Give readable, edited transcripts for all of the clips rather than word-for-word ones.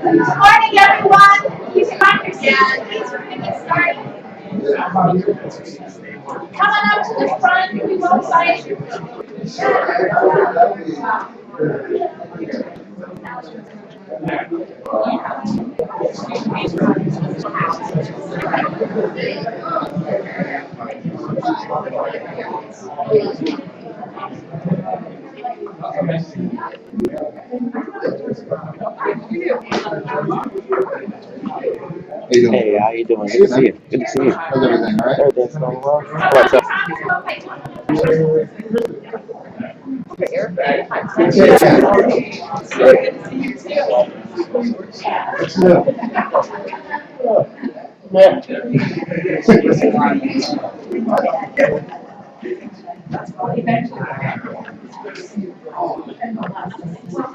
Morning, everyone. You can find your seats, please. We're going to get started. Come on up to the front. We will sign you. Hey, how you doing? Good to see you. Good to see you. How's everything, all right? Everything's going well. What's up?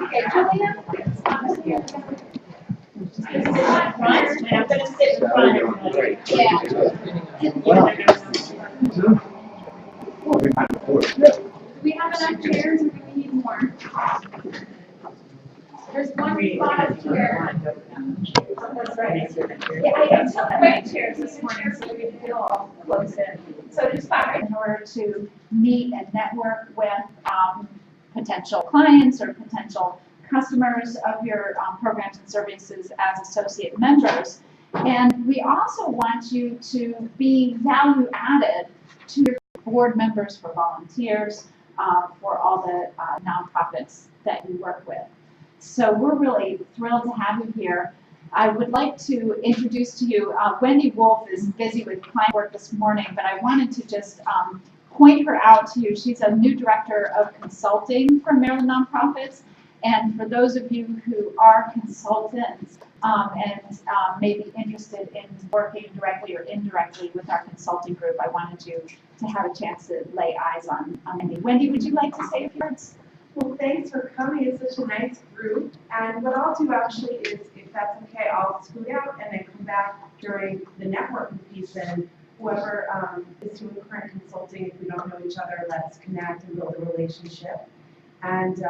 Okay, Julia. Front, and I'm going to sit in front of everybody. Yeah. Do we have enough chairs or do we need more? There's one spot up here. Yeah, I took the right chairs this morning so we could feel all close in. So just find in order to meet and network with potential clients or potential customers of your programs and services as associate members. And we also want you to be value added to your board members, for volunteers, for all the nonprofits that you work with. So we're really thrilled to have you here. I would like to introduce to you, Wendy Wolf is busy with client work this morning, but I wanted to just point her out to you. She's a new director of consulting for Maryland Nonprofits. And for those of you who are consultants and may be interested in working directly or indirectly with our consulting group, I wanted you to have a chance to lay eyes on Wendy. Wendy, would you like to say a few words? Well, thanks for coming. It's such a nice group. And what I'll do actually is, if that's okay, I'll scoot out and then come back during the networking piece, and whoever is doing current consulting, if we don't know each other, let's connect and build a relationship. And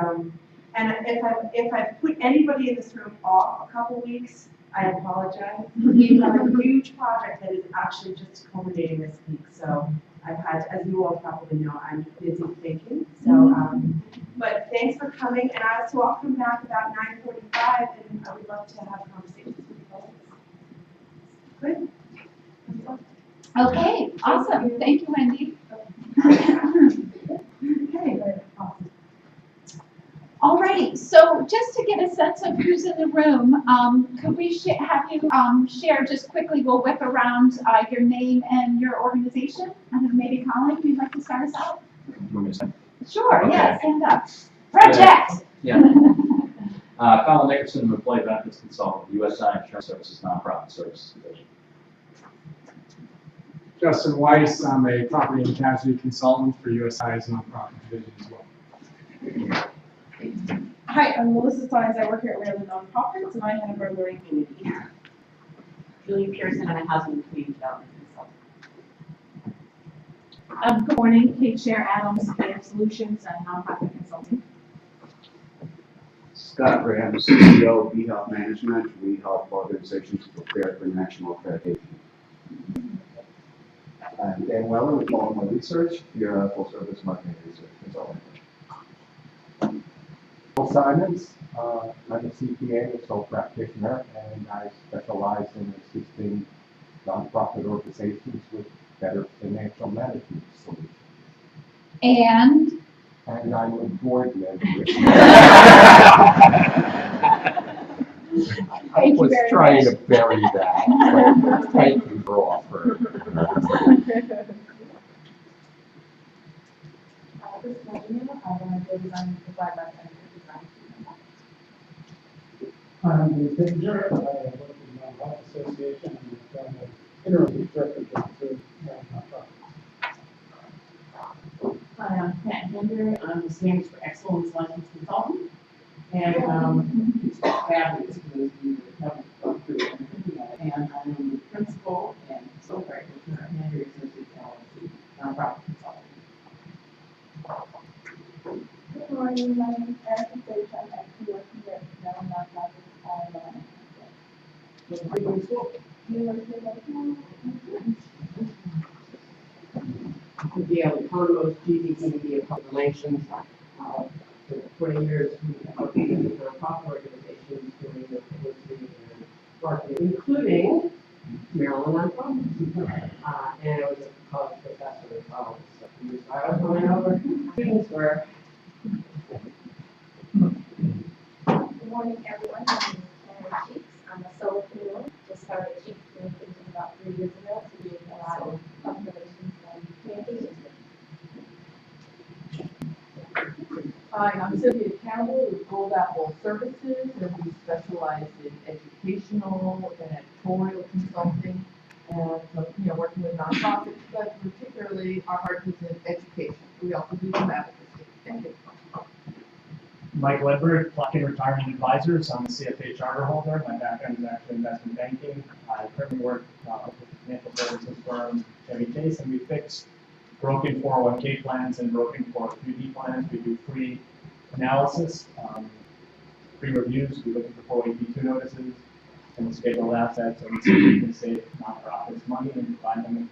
if I've put anybody in this room off a couple weeks, I apologize. We have a huge project that is actually just culminating this week. So I've had, as you all probably know, I'm busy thinking. So, but thanks for coming. And so I'll come back about 9:45, and I would love to have conversations with you folks. Good? Okay, awesome. Thank you, Wendy. Okay. Alrighty, so just to get a sense of who's in the room, could we have you share just quickly, we'll whip around your name and your organization, and then maybe Colin, you'd like to start us out? Sure, Okay. yeah, stand up. Project! Yeah. Colin Nickerson, Employee Benefits Consultant, USI Insurance Services Nonprofit Services Division. Justin Weiss, I'm a property and casualty consultant for USI's nonprofit division as well. Hi, I'm Melissa Steins. I work here at Maryland Nonprofits, and I have our learning community. Julie Pearson, I'm a housing and community development consultant. Good morning, Kate Sher Adams, Creative Solutions and Nonprofit Consulting. Scott Graham, CEO, eHealth Management. We help organizations prepare for national accreditation. I'm Dan Weller with Baltimore Research, your full service marketing research consultant. Paul Simons, I'm a CPA, a sole practitioner, and I specialize in assisting nonprofit organizations with better financial management solutions. And? And I'm a board member. I was trying to bury that, but thank you for offering. This is Virginia. I want to design provide that design. I'm the Pittenger. I work with the Nonprofit Association and I'm the interim director to nonprofit. Hi, I'm Pat Hinder. I'm the Standards for Excellence licensed consultant. And it's fabulous for those of you that haven't gone through it and thinking of it. And I'm the principal and sole practitioner at Henry Associates LLC, nonprofit consultant. Good morning, my name is Erica Sage. I'm actually working here at Maryland Nonprofits on Yeah, we co-host GDP Media Public Relations. For 20 years, we have worked with nonprofit organizations doing the publicity and marketing, including Maryland Nonprofits. And I was a college professor as well. So I was going over students were. Good morning, everyone. My name is Karen Cheeks. I'm a solopreneur. Just started Cheeks Communications about 3 years ago to do a lot of public relations and communications. Hi, I'm Sylvia Campbell with Gold Apple Services, and we specialize in educational and editorial consulting, and working with nonprofits, but particularly our heart is in education. We also do some advocacy. Thank you. Mike Ledford, Plotkin Retirement Advisors. I'm a CFA charter holder. My background is actually investment banking. I currently work with the financial services firm Chevy Chase, and we fix broken 401k plans and broken 403b plans. We do free analysis, free reviews. We look at the 482 notices and the scheduled assets, and see if we can save nonprofits money and provide them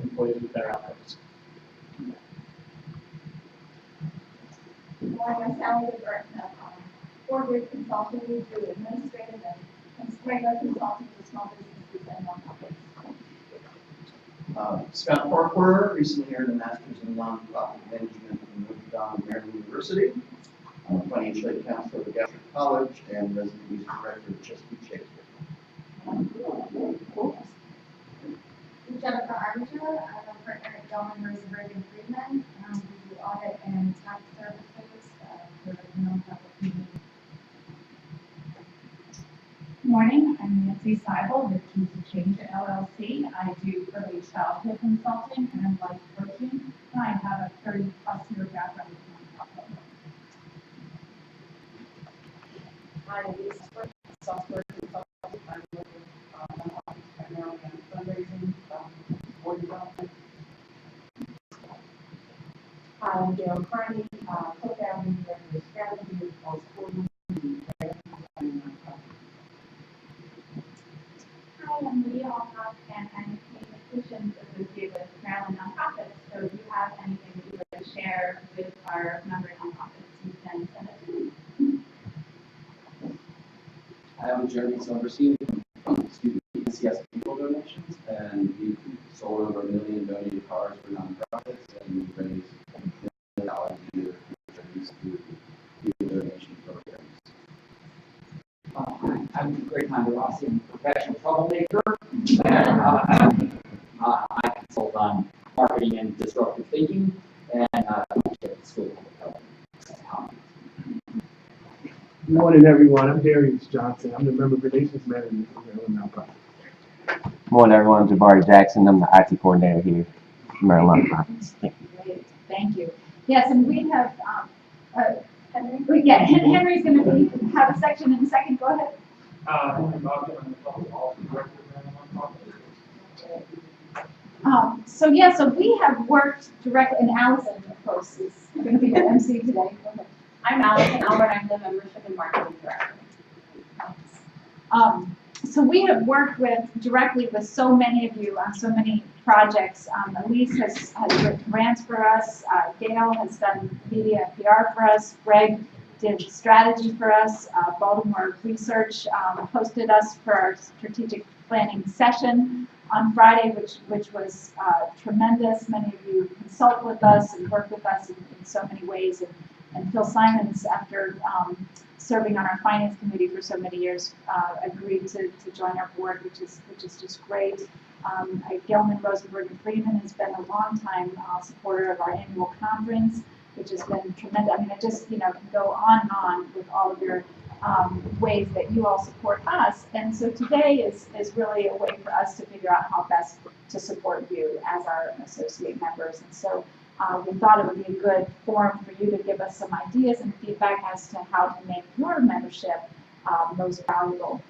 employees with better outcomes. morning, I'm Sally Woodburn, Forward Consulting, we do administrative and regular consulting for small businesses and nonprofits. Scott Farquhar, recently earned a master's in nonprofit management from Notre Dame Maryland University. I'm a financial aid counselor at Goucher College and resident music director at Chesapeake Shakespeare. Jennifer Armiger, I'm a partner at Gelman, Rosenberg and Friedman. We do audit and tax services for the nonprofit community. Good morning, I'm Nancy Seibel with Choose to Change LLC. I do early childhood consulting and life coaching, and I have a 30-plus year background in nonprofit. I'm Lisa Ford, software consultant. I work with nonprofits primarily on fundraising, board development. I'm Gail Carney, co-founder of Strategy with Pulse Coordinator. Hi, I'm Lydia Alcock, and I'm a communications associate with Maryland Nonprofits. So if you have anything that you'd like to share with our member nonprofits, you can send it to me. I'm Jeremy Silverstein from NCS People Donations, and we sold over 1 million donated cars for nonprofits, and we raised $1 million a year for charities through people donation programs. I'm Greg Rossi, I'm a professional troublemaker, and I consult on marketing and disruptive thinking, and I teach at the School of Public Health. Good morning, everyone. I'm Darius Johnson. I'm the Member Relations Manager for Maryland Nonprofits. Good morning, everyone. I'm Jabari Jackson. I'm the IT coordinator here at Maryland Nonprofits. Thank you. Great, thank you. Yes, and we have, Henry's going to have a section in a second. Go ahead. Henry Bogdan, I'm the Public Policy Director of Maryland Nonprofits. So we have worked directly, and Allison, of course, is going to be the MC today. Go ahead. I'm Allison Albert, I'm the Membership and Marketing Director. So we have worked directly with so many of you on so many projects. Elise has written grants for us. Gail has done media and PR for us. Greg did strategy for us. Baltimore Research hosted us for our strategic planning session on Friday, which was tremendous. Many of you consult with us and work with us in so many ways. And Phil Simons, after serving on our finance committee for so many years, agreed to join our board, which is just great. Gilman, Rosenberg, and Friedman has been a long-time supporter of our annual conference, which has been tremendous. I mean, I just can go on and on with all of your ways that you all support us. And so today is really a way for us to figure out how best to support you as our associate members. And so we thought it would be a good forum for you to give us some ideas and feedback as to how to make your membership most valuable.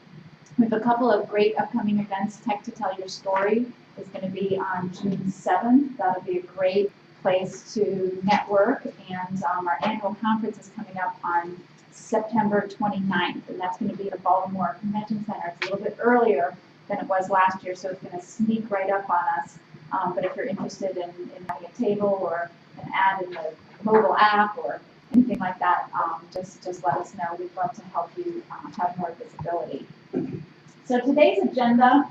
We have a couple of great upcoming events. Tech to Tell Your Story is going to be on June 7th. That'll be a great place to network. And our annual conference is coming up on September 29th, and that's going to be at the Baltimore Convention Center. It's a little bit earlier than it was last year, so it's going to sneak right up on us. But if you're interested in having a table or an ad in the mobile app or anything like that, just let us know. We'd love to help you have more visibility. So today's agenda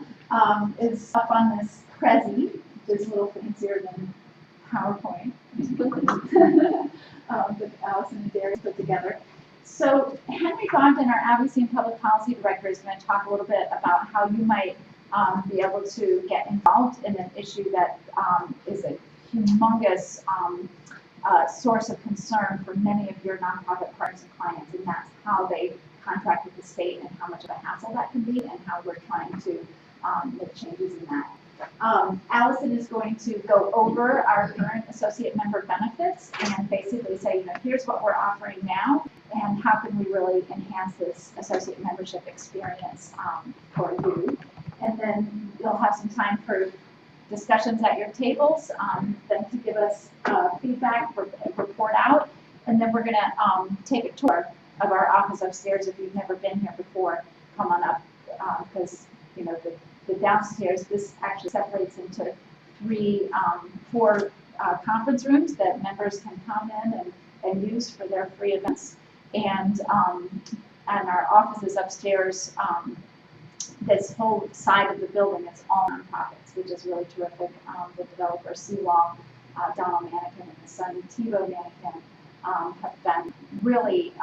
is up on this Prezi, which is a little fancier than PowerPoint that Allison and Darius put together. So Henry Bogdan, our Advocacy and Public Policy Director, is going to talk a little bit about how you might be able to get involved in an issue that is a humongous source of concern for many of your nonprofit partners and clients, and that's how they contract with the state and how much of a hassle that can be and how we're trying to make changes in that. Allison is going to go over our current associate member benefits and basically say, here's what we're offering now and how can we really enhance this associate membership experience for you. And then you'll have some time for discussions at your tables, then to give us feedback, report out, and then we're going to take a tour of our office upstairs. If you've never been here before, come on up, because the downstairs, this actually separates into four conference rooms that members can come in and and used for their free events. And our offices upstairs, this whole side of the building is all nonprofits, which is really terrific. The developer Seawall, Donald Mannequin, and his son Tivo Mannequin have been really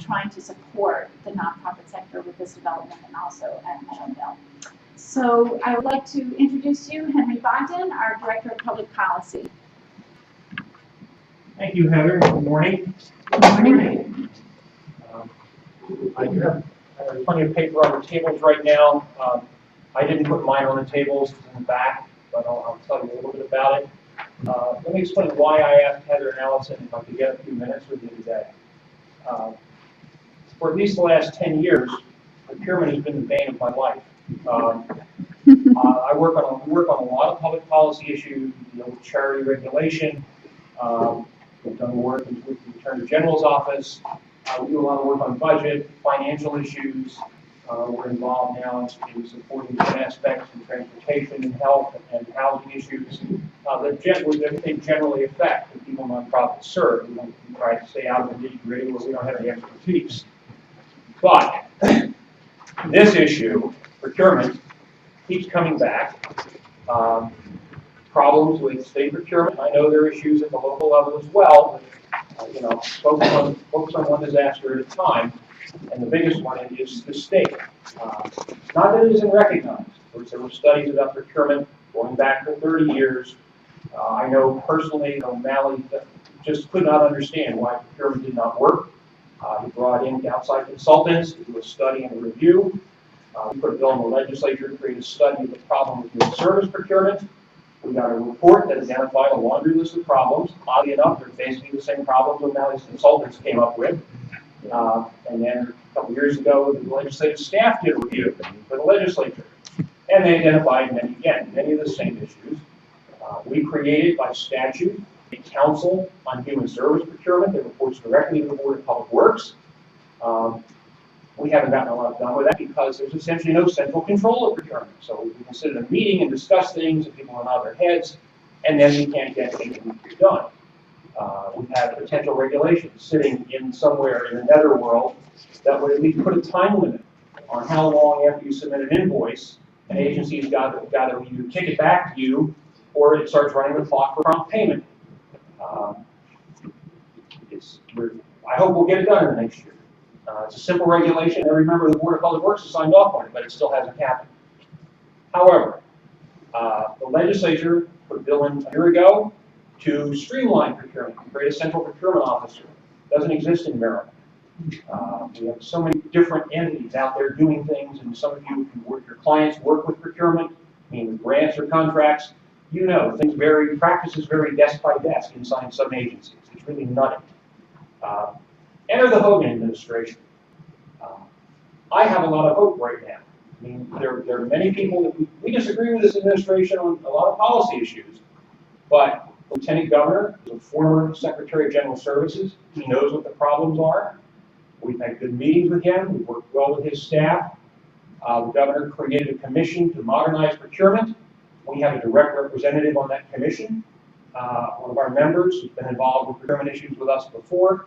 trying to support the nonprofit sector with this development and also at Meadowville. So I would like to introduce you Henry Bogdan, our Director of Public Policy. Thank you, Heather. Good morning. Good morning. I do have plenty of paper on the tables right now. I didn't put mine on the tables, it's in the back, but I'll tell you a little bit about it. Let me explain why I asked Heather and Allison if I could get a few minutes with you today. For at least the last 10 years, procurement has been the bane of my life. I work on a lot of public policy issues, with charity regulation. We've done work with the Attorney General's office. We do a lot of work on budget, financial issues. We're involved now in supporting different aspects in transportation and health and housing issues that they generally affect the people nonprofits serve. We try to stay out of the nitty-gritty where we don't have any expertise. But this issue, procurement, keeps coming back. Problems with state procurement. I know there are issues at the local level as well. But, focus on one disaster at a time. And the biggest one is the state. Not that it isn't recognized. There were studies about procurement going back for 30 years. I know personally, O'Malley just could not understand why procurement did not work. He brought in outside consultants to do a study and a review. We put a bill in the legislature to create a study of the problem with human service procurement. We got a report that identified a laundry list of problems. Oddly enough, they're basically the same problems O'Malley's consultants came up with. And then a couple years ago, the legislative staff did a review for the legislature. And they identified many of the same issues. We created by statute a council on human service procurement that reports directly to the Board of Public Works. We haven't gotten a lot done with that because there's essentially no central control of procurement. So we can sit in a meeting and discuss things and people nod their heads, and then we can't get anything done. We have potential regulations sitting in somewhere in the netherworld that would at least put a time limit on how long after you submit an invoice, an agency's got to either kick it back to you or it starts running the clock for prompt payment. I hope we'll get it done in the next year. It's a simple regulation. Every member of the Board of Public Works has signed off on it, but it still hasn't happened. However, the legislature put a bill in a year ago to streamline procurement, create a central procurement officer. It doesn't exist in Maryland. We have so many different entities out there doing things, and some of you, your clients work with procurement, meaning grants or contracts. Things vary, practices vary desk by desk inside some agencies. It's really nutty. Enter the Hogan administration. I have a lot of hope right now. I mean, there are many people that we disagree with this administration on a lot of policy issues, but Lieutenant Governor is a former Secretary of General Services. He knows what the problems are. We've had good meetings with him. We've worked well with his staff. The governor created a commission to modernize procurement. We have a direct representative on that commission. One of our members who's been involved with procurement issues with us before.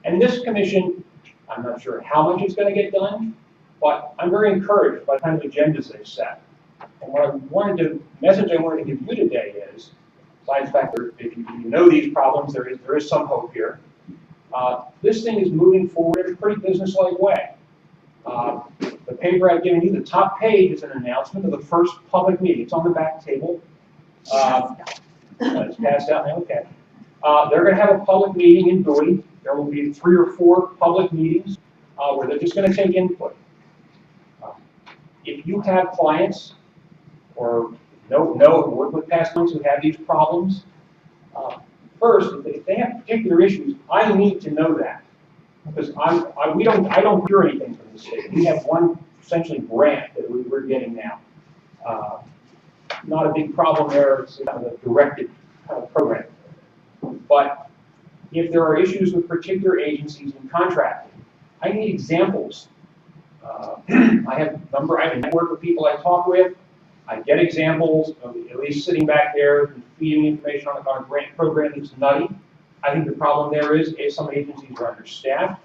And this commission, I'm not sure how much it's going to get done, but I'm very encouraged by the kind of agendas they've set. And the message I wanted to give you today is, besides the fact that if you know these problems, there is some hope here. This thing is moving forward in a pretty business-like way. The paper I've given you, the top page is an announcement of the first public meeting. It's on the back table. It's passed out now, okay. They're going to have a public meeting in Bowie. There will be 3 or 4 public meetings where they're just going to take input. If you have clients or work with past clients who have these problems, first, if they have particular issues, I need to know that. Because I don't hear anything from the state. We have one essentially grant that we're getting now. Not a big problem there. It's kind of a directed kind of program. But if there are issues with particular agencies in contracting, I need examples. I have a network of people I talk with. I get examples of at least sitting back there and feeding information on a grant program that's nutty. I think the problem there is some agencies are understaffed.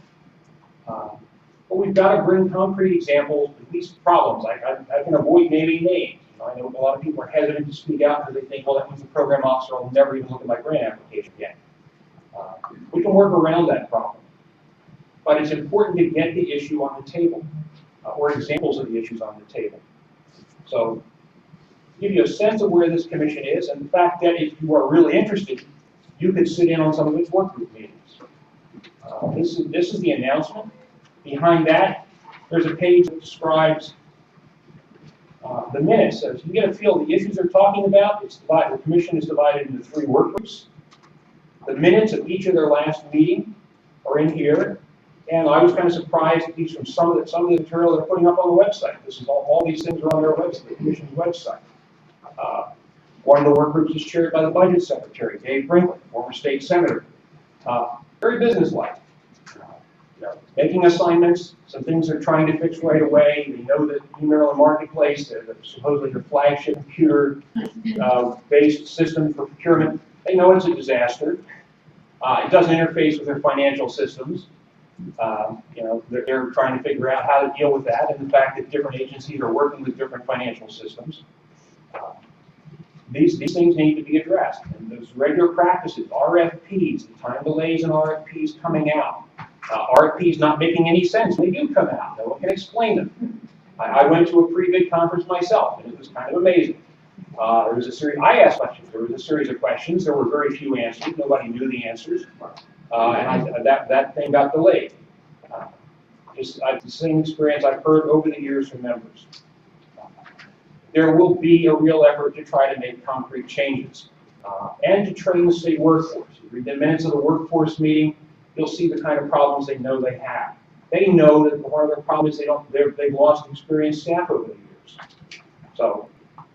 But we've got to bring concrete examples of these problems. I can avoid naming names. I know a lot of people are hesitant to speak out because they think, well, that means the program officer will never even look at my grant application again. We can work around that problem. But it's important to get the issue on the table, or examples of the issues on the table. So, give you a sense of where this commission is, and the fact that if you are really interested, you could sit in on some of its work group meetings. This is the announcement. Behind that, there's a page that describes the minutes. So you get a feel of the issues they're talking about. The commission is divided into 3 work groups. The minutes of each of their last meeting are in here. And I was kind of surprised, at least from some of the material they're putting up on the website. This is all these things are on their website, the commission's website. One of the work groups is chaired by the budget secretary, Dave Brinkley, former state senator. Very businesslike. Making assignments, some things they're trying to fix right away. They know that New Maryland Marketplace, supposedly their flagship computer-based system for procurement, they know it's a disaster. It doesn't interface with their financial systems. They're trying to figure out how to deal with that, and the fact that different agencies are working with different financial systems. These things need to be addressed, and those regular practices, RFPs, the time delays in RFPs coming out, RFPs not making any sense. They do come out. No one can explain them. I went to a pre-bid conference myself, and it was kind of amazing. There was a series. I asked questions. There was a series of questions. There were very few answers. Nobody knew the answers, and that thing got delayed. It's the same experience I've heard over the years from members. There will be a real effort to try to make concrete changes and to train the state workforce. You read the minutes of the workforce meeting, you'll see the kind of problems they know they have. They know that one of their problems is they've lost experienced staff over the years. So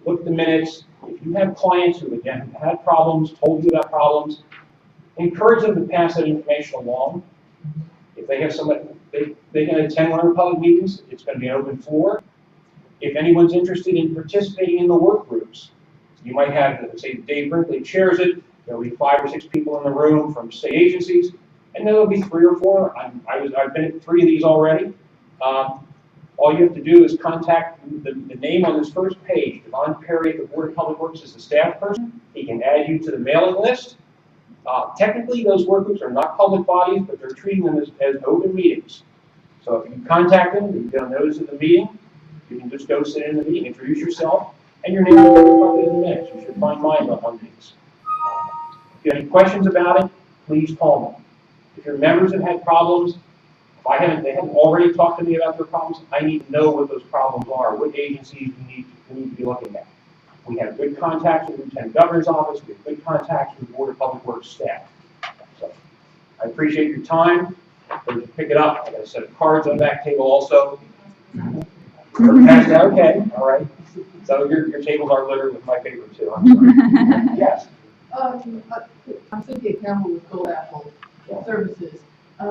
look at the minutes. If you have clients who, again, have had problems, told you about problems, encourage them to pass that information along. If they have somebody, they can attend one of the public meetings. It's going to be an open floor. If anyone's interested in participating in the work groups, you might have, say, Dave Brinkley chairs it. There'll be 5 or 6 people in the room from state agencies, and then there'll be 3 or 4. I've been at 3 of these already. All you have to do is contact the name on this first page. Devon Perry at the Board of Public Works is the staff person. He can add you to the mailing list. Technically, those work groups are not public bodies, but they're treating them as open meetings. So if you contact them, you get a notice of the meeting. You can just go sit in the meeting, introduce yourself, and your name will be reflected in the minutes. You should find mine on these. If you have any questions about it, please call me. If your members have had problems, they haven't already talked to me about their problems, I need to know what those problems are, what agencies we need to be looking at. We have good contacts with the Lieutenant Governor's office, we have good contacts with the Board of Public Works staff. So I appreciate your time. To pick it up, I got a set of cards on the back table also. Okay, all right. So your tables are littered with my paper too. I'm sorry. Yes. I'm Cynthia Campbell with Gold Apple Services. I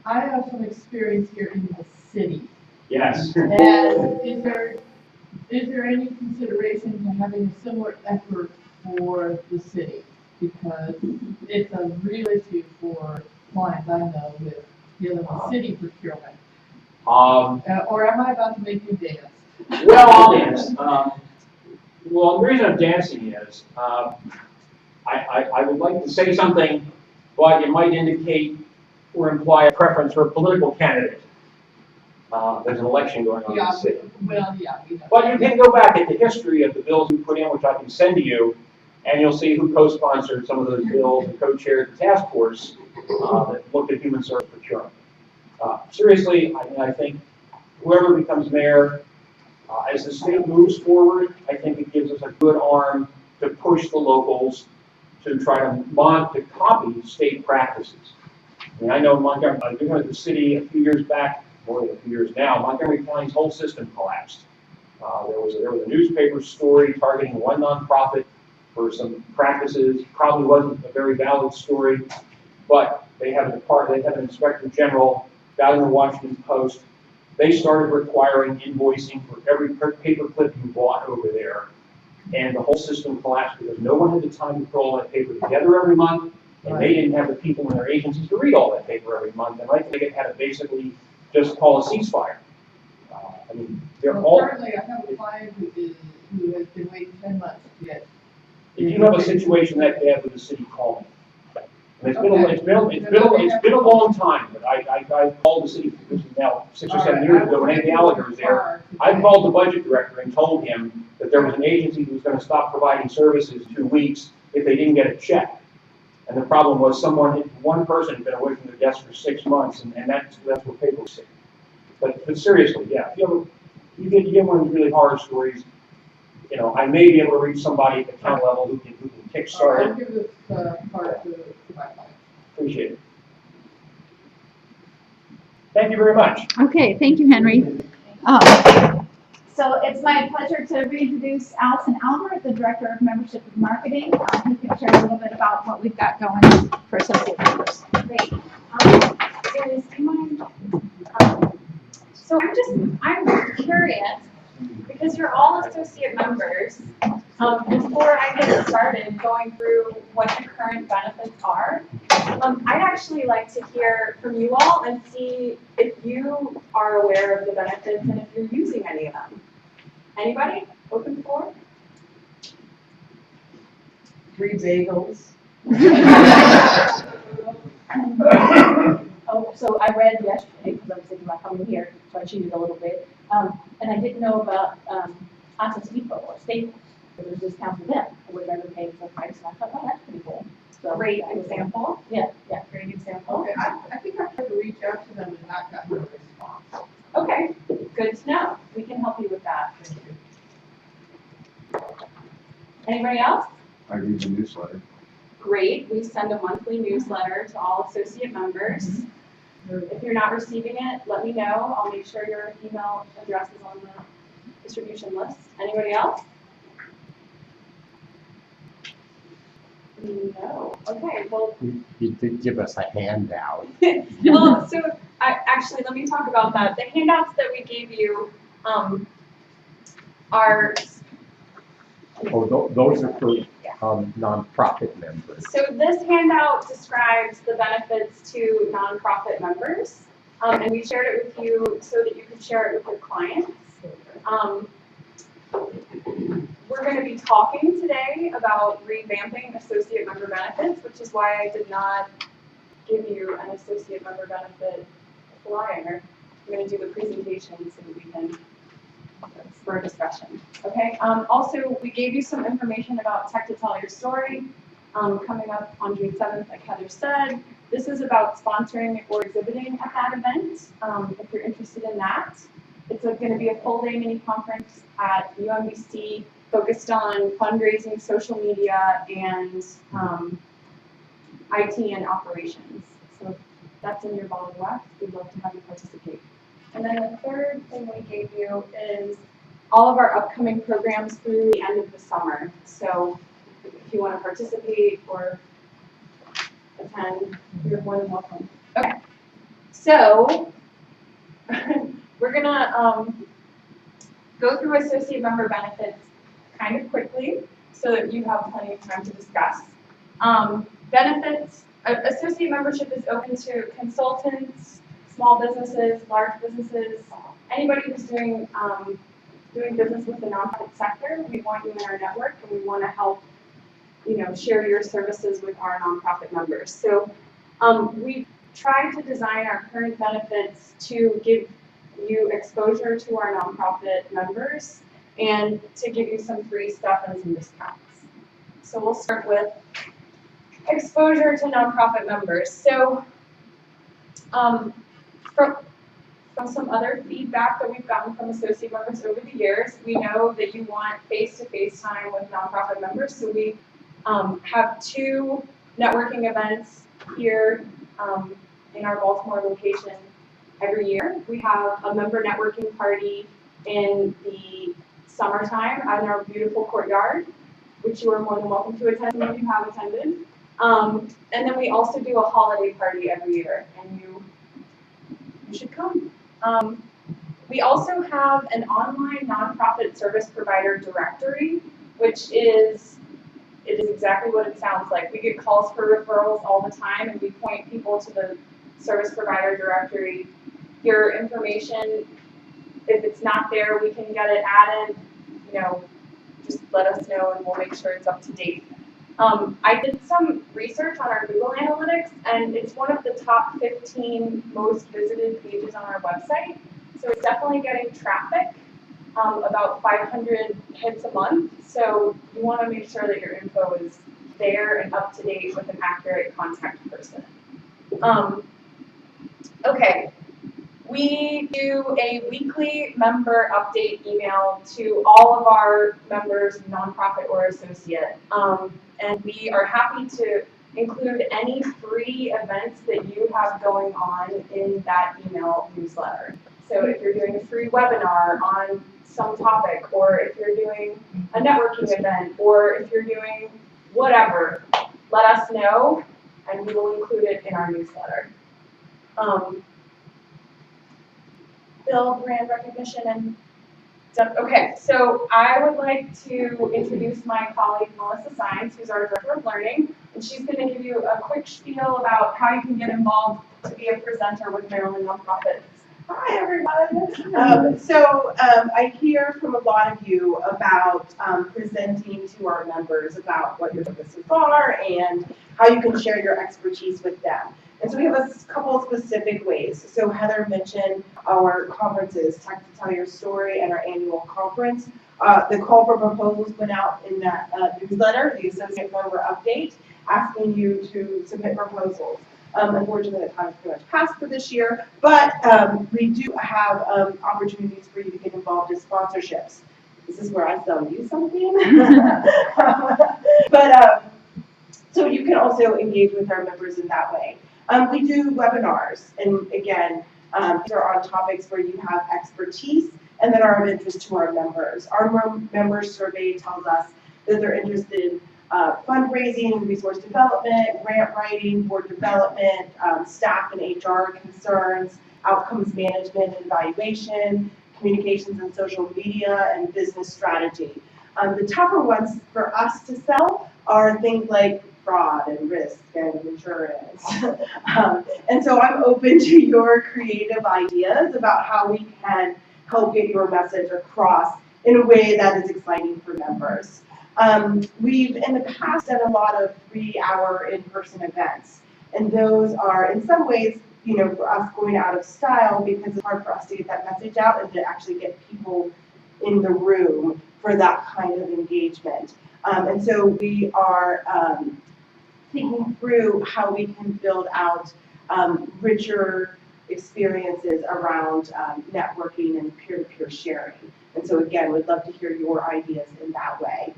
have some experience here in the city. Yes. And is there any consideration to having a similar effort for the city? Because it's a real issue for clients I know with dealing with city procurement. Or am I about to make you dance? Well, I'll dance. Well, the reason I'm dancing is I would like to say something, but it might indicate or imply a preference for a political candidate. There's an election going on in the city. Well, yeah. But you can go back at the history of the bills we put in, which I can send to you, and you'll see who co-sponsored some of those bills and co-chaired the task force that looked at human service procurement. Seriously, I think whoever becomes mayor, as the state moves forward, I think it gives us a good arm to push the locals to try to copy state practices. I mean, I know Montgomery, I've been with the city a few years back, more than a few years now, Montgomery County's whole system collapsed. There was a newspaper story targeting one nonprofit for some practices. Probably wasn't a very valid story, but they have an inspector general got in the Washington Post. They started requiring invoicing for every paperclip you bought over there, and the whole system collapsed because no one had the time to put all that paper together every month, And they didn't have the people in their agencies to read all that paper every month, and I think it had to basically just call a ceasefire. I mean, they're Well, all, currently, I have a client who has been waiting 10 months to get. if you have a situation that bad with the city, call me. And it's been, Okay. it's been a long time, but I called the city, this is now 6 or 7 years ago, when Ed Gallagher was there. I called the budget director and told him that there was an agency who was gonna stop providing services in 2 weeks if they didn't get a check. And the problem was one person had been away from their desk for 6 months, and that's what people say. But seriously, yeah, if you get one of these really horror stories, you know, I may be able to reach somebody at the town level who can kickstart I'll it. give this part to my client. Appreciate it. Thank you very much. Okay, thank you, Henry. So it's my pleasure to reintroduce Allison Albert, the Director of Membership and Marketing, who can share a little bit about what we've got going for associate members. Great. Dennis, do you mind? So I'm curious, because you're all associate members, before I get started going through what the current benefits are, I'd actually like to hear from you all and see if you are aware of the benefits and if you're using any of them. Anybody? Open floor? Free bagels. Oh, so I read yesterday, because I was thinking about coming here, so I cheated a little bit, and I didn't know about Office Depot or Staples. There was discounts for them, I would never pay full price, and I thought, oh, that's pretty cool. So, Great example. Yeah. Great example. Okay, I think I tried to reach out to them and not got a response. Okay, good to know. We can help you with that. Anybody else? I read the newsletter. Great. We send a monthly newsletter to all associate members. If you're not receiving it, let me know. I'll make sure your email address is on the distribution list. Anybody else? No. Okay, well, You did give us a handout. well, so actually, let me talk about that. The handouts that we gave you are. Oh, those are for nonprofit members. So this handout describes the benefits to nonprofit members, and we shared it with you so that you could share it with your clients. We're going to be talking today about revamping associate member benefits, which is why I did not give you an associate member benefit flyer. I'm going to do the presentation so that we can spur discussion. Okay. Also, we gave you some information about Tech to Tell Your Story coming up on June 7th, like Heather said. This is about sponsoring or exhibiting at that event. If you're interested in that, it's going to be a full-day mini conference at UMBC focused on fundraising, social media, and IT and operations. So that's in your ball of wax. We'd love to have you participate. And then the third thing we gave you is all of our upcoming programs through the end of the summer. So if you want to participate or attend, you're more than welcome. Okay. So we're gonna go through associate member benefits kind of quickly so that you have plenty of time to discuss. Benefits, associate membership is open to consultants, small businesses, large businesses, anybody who's doing business with the nonprofit sector. We want you in our network, and we want to help, share your services with our nonprofit members. So we try to design our current benefits to give you exposure to our nonprofit members and to give you some free stuff and some discounts. So we'll start with exposure to nonprofit members. So from some other feedback that we've gotten from associate members over the years, we know that you want face-to-face time with nonprofit members. So we have 2 networking events here in our Baltimore location every year. We have a member networking party in the summertime in our beautiful courtyard, which you are more than welcome to attend if you have attended. And then we also do a holiday party every year, and you should come. We also have an online nonprofit service provider directory, which is it is exactly what it sounds like. We get calls for referrals all the time, and we point people to the service provider directory. Your information, if it's not there, we can get it added, just let us know and we'll make sure it's up to date. I did some research on our Google Analytics, and it's one of the top 15 most visited pages on our website. So it's definitely getting traffic, about 500 hits a month. So you want to make sure that your info is there and up to date with an accurate contact person. Okay. We do a weekly member update email to all of our members, nonprofit or associate. And we are happy to include any free events that you have going on in that email newsletter. So if you're doing a free webinar on some topic, or if you're doing a networking event, or if you're doing whatever, let us know and we will include it in our newsletter. Build brand recognition and stuff. Okay, so I would like to introduce my colleague Melissa Sines, who's our Director of Learning, and she's going to give you a quick spiel about how you can get involved to be a presenter with Maryland Nonprofits. Hi, everyone. I hear from a lot of you about presenting to our members about what your services are and how you can share your expertise with them. And so we have a couple of specific ways. So Heather mentioned our conferences, Tech to Tell Your Story, and our annual conference. The call for proposals went out in that newsletter, the Associate Member Update, asking you to submit proposals. Unfortunately, the time has pretty much passed for this year, but we do have opportunities for you to get involved in sponsorships. This is where I sell you something. So you can also engage with our members in that way. We do webinars, and again, these are on topics where you have expertise and that are of interest to our members. Our members survey tells us that they're interested in fundraising, resource development, grant writing, board development, staff and HR concerns, outcomes management and evaluation, communications and social media, and business strategy. The tougher ones for us to sell are things like fraud and risk and insurance. And so I'm open to your creative ideas about how we can help get your message across in a way that is exciting for members. We've in the past done a lot of 3-hour in-person events, and those are in some ways, for us going out of style because it's hard for us to get that message out and to actually get people in the room for that kind of engagement. And so we are thinking through how we can build out richer experiences around networking and peer-to-peer sharing. And so again, we'd love to hear your ideas in that way.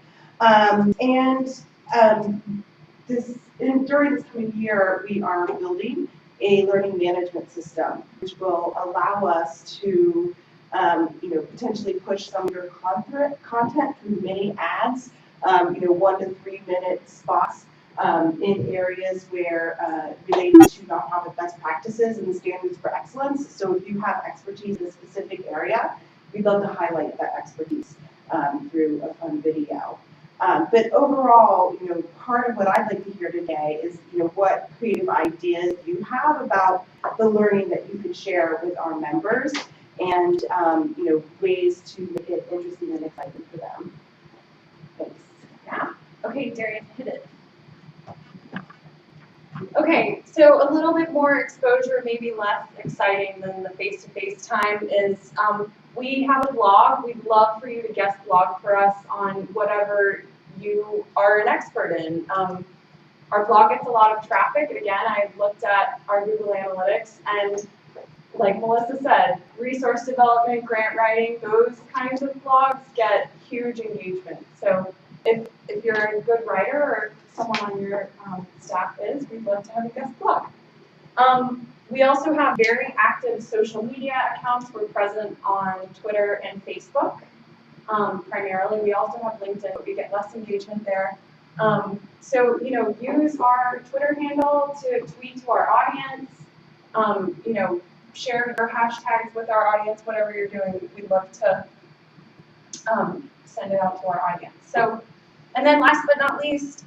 During this coming year, we are building a learning management system, which will allow us to potentially push some of your content through mini ads, 1 to 3 minute spots in areas where related to nonprofit best practices and the standards for excellence. So if you have expertise in a specific area, we'd love to highlight that expertise through a fun video. But overall, part of what I'd like to hear today is, what creative ideas you have about the learning that you can share with our members, and ways to make it interesting and exciting for them. Thanks. Yeah. Okay, Darian, hit it. Okay, so a little bit more exposure, maybe less exciting than the face-to-face time, is we have a blog. We'd love for you to guest blog for us on whatever you are an expert in. Our blog gets a lot of traffic. Again, I looked at our Google Analytics, and like Melissa said, resource development, grant writing, those kinds of blogs get huge engagement. So if you're a good writer, or someone on your staff is, we'd love to have a guest blog. We also have very active social media accounts. We're present on Twitter and Facebook, primarily. We also have LinkedIn, but we get less engagement there. So, use our Twitter handle to tweet to our audience. Share your hashtags with our audience, whatever you're doing. We'd love to send it out to our audience. So And then last but not least,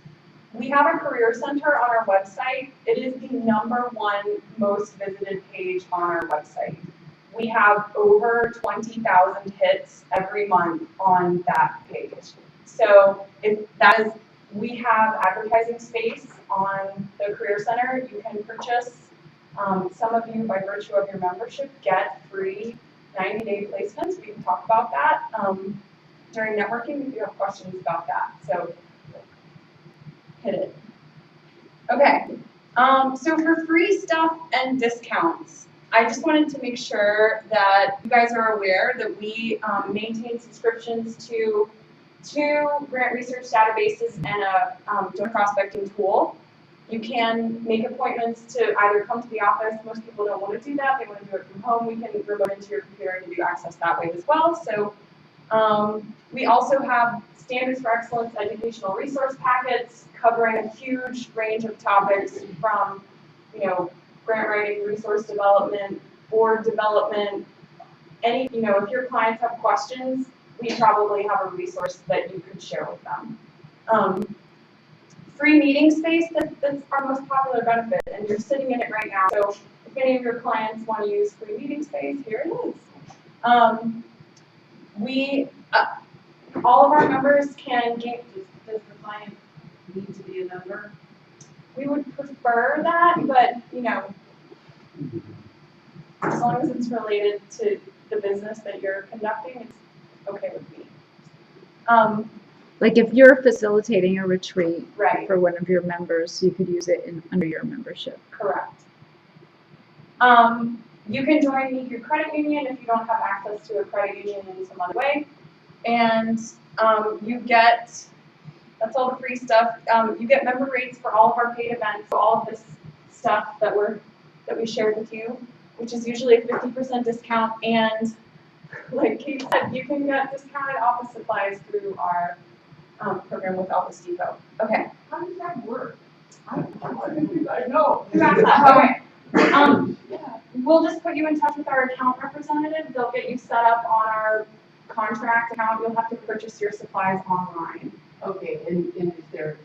we have a career center on our website. It is the #1 most visited page on our website. We have over 20,000 hits every month on that page. So if that is, we have advertising space on the Career Center. You can purchase. Some of you, by virtue of your membership, get free 90-day placements. We can talk about that during networking if you have questions about that. So hit it. Okay. So for free stuff and discounts, I just wanted to make sure that you guys are aware that we maintain subscriptions to 2 grant research databases and a donor prospecting tool. You can make appointments to either come to the office. Most people don't want to do that. They want to do it from home. We can remote into your computer and give you access that way as well. So we also have Standards for Excellence educational resource packets covering a huge range of topics from, grant writing, resource development, board development, any, if your clients have questions, we probably have a resource that you could share with them. Free meeting space, that's our most popular benefit, and you're sitting in it right now. So if any of your clients want to use free meeting space, here it is. All of our members can get. Does the client need to be a member? We would prefer that, but as long as it's related to the business that you're conducting, it's okay with me. Like if you're facilitating a retreat Right. for one of your members, you could use it under your membership. Correct. You can join Meet Your Credit Union if you don't have access to a credit union in some other way. And you get, that's all the free stuff. You get member rates for all of our paid events, so all of this stuff that we shared with you, which is usually a 50% discount. And like Kate said, you can get discounted office supplies through our program with Office Depot. Okay. How does that work? I know. You asked that. Okay. We'll just put you in touch with our account representative. They'll get you set up on our contract account. You'll have to purchase your supplies online. Okay, and is there,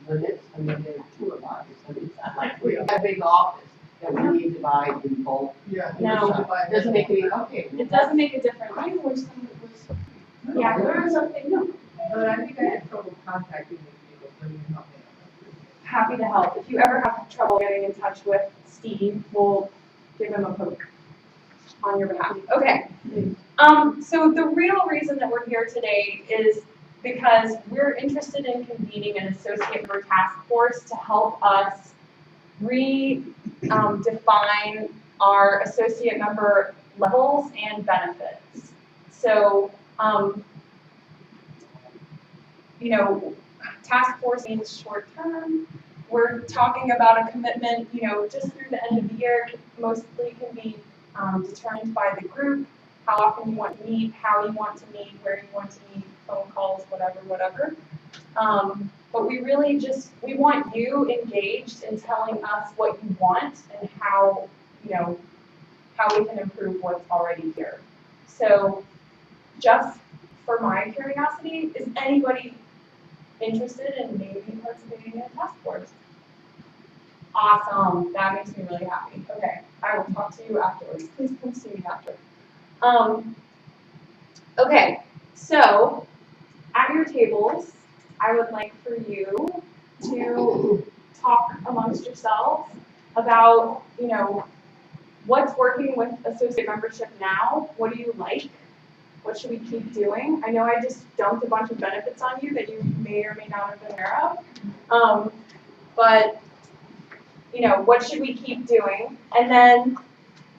limits? I mean, there are 2 of us, so it's not like we have a big office that we need to buy in bulk. Yeah. No. Doesn't make any, okay. It doesn't make a difference. I wish someone was. Yeah, learn something new. But I think I had trouble contacting these people, so you help me. Happy to help. If you ever have trouble getting in touch with Steve, we'll give him a poke on your behalf. Okay. So the real reason that we're here today is because we're interested in convening an associate member task force to help us define our associate member levels and benefits. So, task force means short term. We're talking about a commitment, just through the end of the year. Mostly can be determined by the group, how often you want to meet, how you want to meet, where you want to meet, phone calls, whatever. But we really we want you engaged in telling us what you want and how we can improve what's already here. So just for my curiosity, is anybody interested in maybe participating in a task force? Awesome, that makes me really happy. Okay, I will talk to you afterwards. Please come see me after. Okay, so at your tables, I would like for you to talk amongst yourselves about, what's working with associate membership now? What do you like? What should we keep doing? I know I just dumped a bunch of benefits on you that you may or may not have been aware of. But, what should we keep doing? And then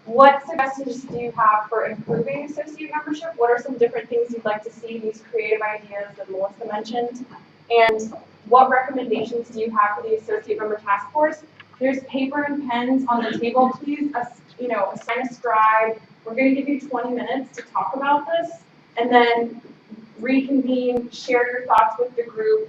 what suggestions do you have for improving associate membership? What are some different things you'd like to see, these creative ideas that Melissa mentioned? And what recommendations do you have for the associate member task force? There's paper and pens on the table. Please, assign a scribe. We're going to give you 20 minutes to talk about this, and then reconvene, share your thoughts with the group,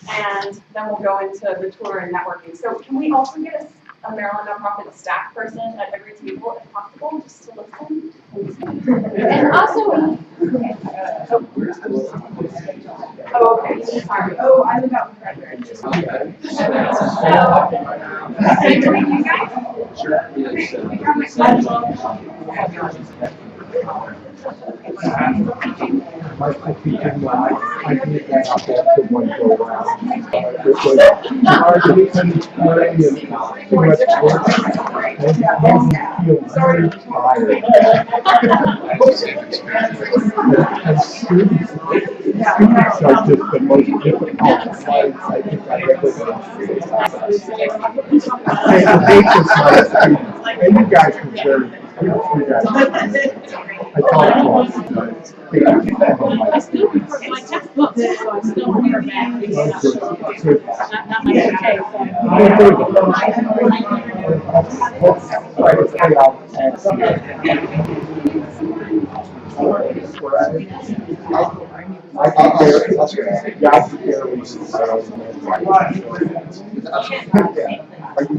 and then we'll go into the tour and networking. So can we also get a Maryland Nonprofit staff person at every table if possible, just to listen? And also, Oh, okay, sorry. Oh, I live out in Frederick. My teaching, I think that I'll have to one go around. It was hard to get some time and too much work. And you feel very tired. And students are just the most difficult clients I think I've ever been through. And you guys were very, you guys. I talked to them, but they were on my students. My textbook, so I'm still on her back. Not my case. Try to stay out I can barely, yeah, I can barely see my own handwriting. Are you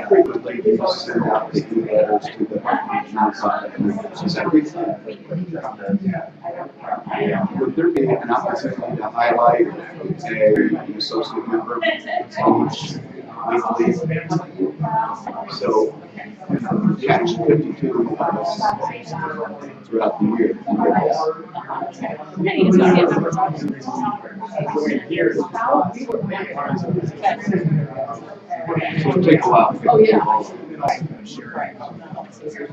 frequently send out the letters to the outside communities. Would there be an opportunity to highlight an associate member each weekly? So catch 52 throughout the year. It'll take a while to get. Oh, yeah.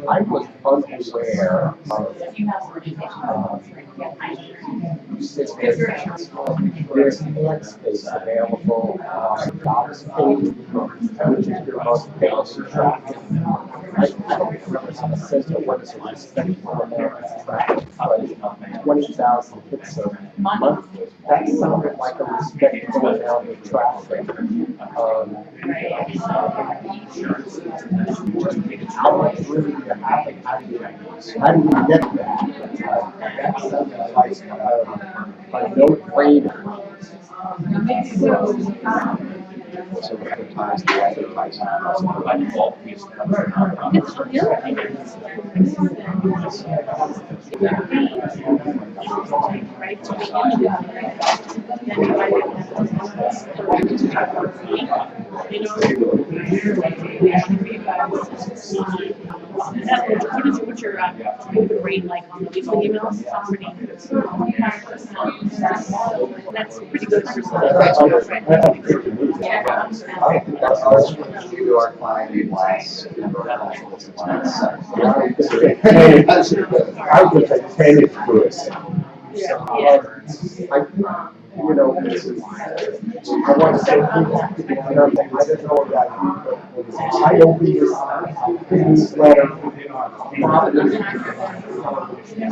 I was unaware of there's hand space available on Docs page, which is your most basic traffic. I don't remember some sense of what is a respect for American traffic, but 20,000 hits a month, that sounded like a respect for American traffic. How much really do you have and how do you get that? That sounded like a no-brainer. So advertise the advertising. What's your open rate like on the weekly emails? That's pretty good. You do our client blast. I was a tennis person. You know, I want to say, I don't know about you, but I opened this newsletter,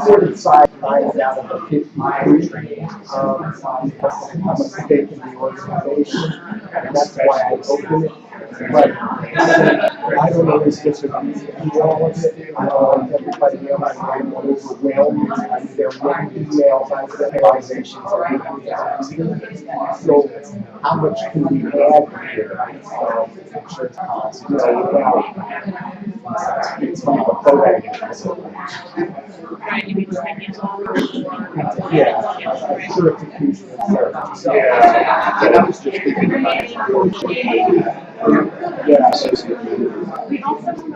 sort of sidelined out of the 53, I'm a stake in the organization, and that's why I opened it. But I don't always disagree with all of it. Everybody else I'm overwhelmed. There are many emails out to the organizations. So how much can we add here? You know, without a program. Yeah, certification and service. Yeah, and I was just thinking about it. Yeah, We also become a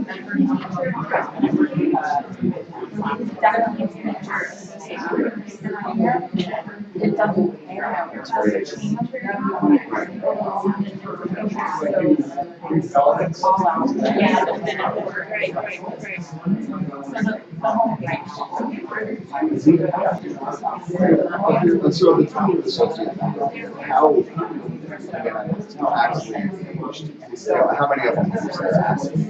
member it doesn't And so the time of the associate, how actively engaged, how many of them have you said actively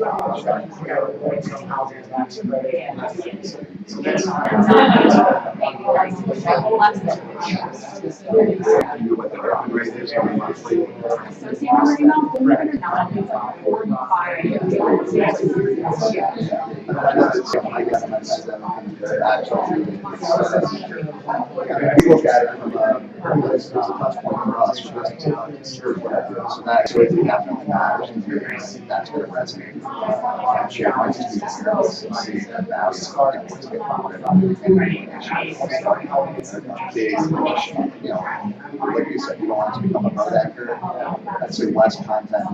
what the burn rate is on a monthly? I that's actually, we look at it from this touch point for us, for us to serve whatever. So that's what definitely matters, and that's going to resonate. Share my experience and see the value of what's getting big, like you said, you don't want it to become a mode anchor. I'd say less content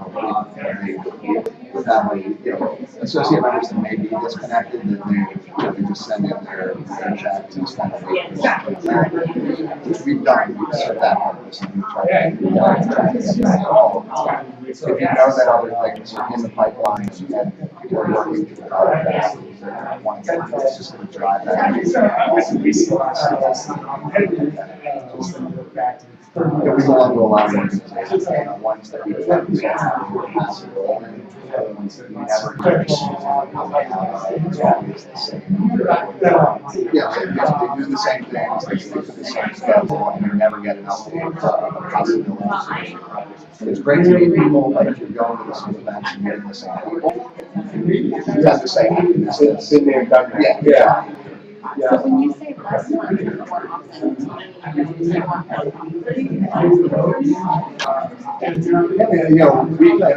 that way, associate members that may be disconnected, that they just send in their check and just kind of wait. Which we've done, we've served that purpose, and we've tried to get all of it. If you know that other things are in the pipeline and people are working through the process, one thing is just going to drive that. We belong to a lot of organizations, ones that we have a massive role in, other ones that we never get it's always the same. They do the same things, they stick to the same schedule, and you never get an update of possibilities. It's great to meet people, like if you're going to the same events and meeting the same people. You have to say, sit there and done that. Yeah. So when you say less content, more often, and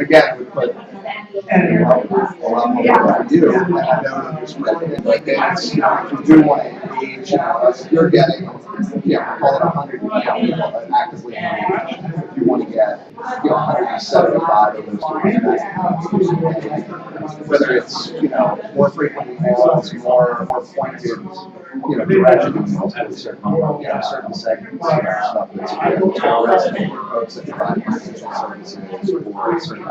again, we put a lot more on you, and I know that there's like it's, if you do want to engage, if you're getting, call it 100 people actively engaged. If you want to get, 175 of those, whether it's, more frequent emails, more pointed, direction to certain, certain segments, stuff that's resonating for folks that provide financial services or certain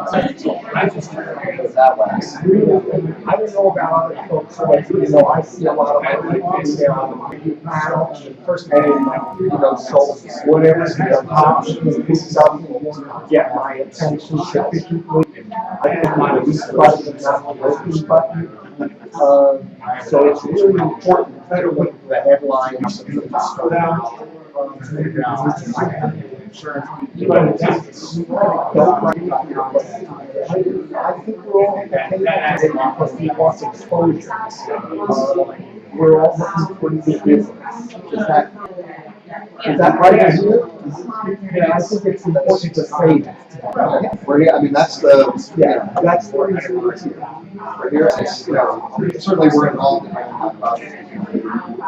that way. I don't know about other folks, but I see a lot of other folks there on the panel, first name, so whatever this is something to get my attention typically. I think my least button is not the open button. So it's really important to look at the headlines and the stood out. I think we're all in the table because we want exposure. We're all looking for new business. Is that right? I think it's important to say that. I mean, that's the, that's the reason we're here. We're here, it's, certainly we're involved in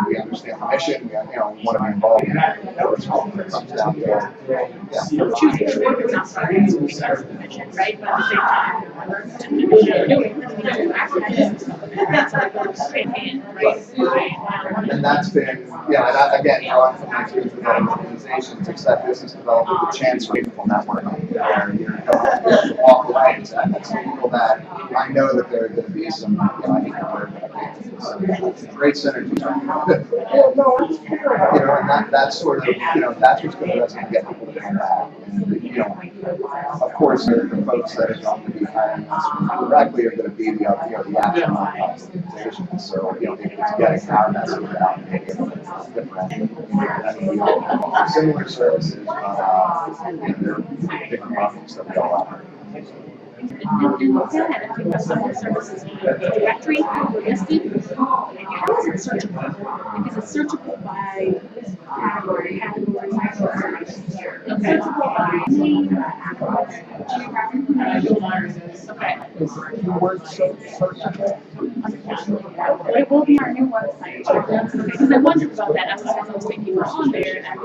we understand the mission, we want to be involved in that. It comes down to, choosing to work with outside the mission, right? But at the same time, I learned to do what you're doing, that's how it goes straight in, right? And that's been, again, I'm from my experience with other organizations, it's that business development, the chance for people networking, where you're walk away and say, that's people that I know that there are going to be some, I think great synergy. And that's sort of, that's what's going to resonate, get people to come back. And, of course, the folks that are going to be hiring us directly are going to be the action organizations. So, it's getting our message out and making it different. Similar services, there are different markets that we all operate. And with that, I think some of the services directory listed, how is it searchable? Is it searchable by category, it's searchable by name, geographic. Okay. Is the keyword searchable? It will be our new website. Because I wondered about that as I was thinking we're on there, and a